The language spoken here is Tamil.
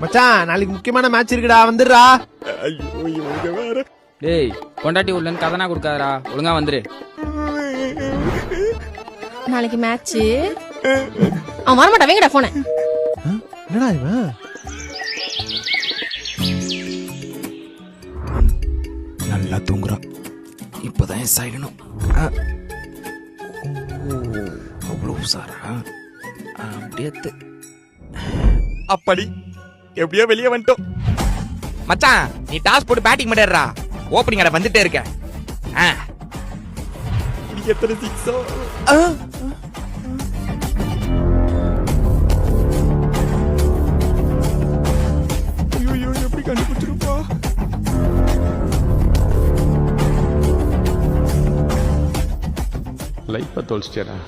மச்சான் நாளைக்கு முக்கியமான மேட்ச் இருக்குடா, வந்துடுறா. ஐயோ இவங்க வேற. டேய் கொண்டாட்டி உள்ளன்னு கதனா கொடுக்காதடா, ஒழுங்கா வந்துரு. நாளைக்கு மேட்ச். அவன் வரமாட்டா, வைங்கடா போன. என்னடா இவன்? நல்லா தூங்குறான். இப்பதான் எஸ் ஆயிடணும். அவ்வளவு சாரா அப்படியே அப்படி எப்படியோ வெளியே வந்துட்டோம். மச்சான் நீ டாஸ் போட்டு பேட்டிங் பண்ணிடுறா, ஓப்பனிங் அட வந்துட்டே இருக்க. எத்தனை சிக்ஸோ. ஐயோ எப்படி கண்டுபிடிச்சிருப்பா. லைஃப்பை தொலைச்சிட்டேன்.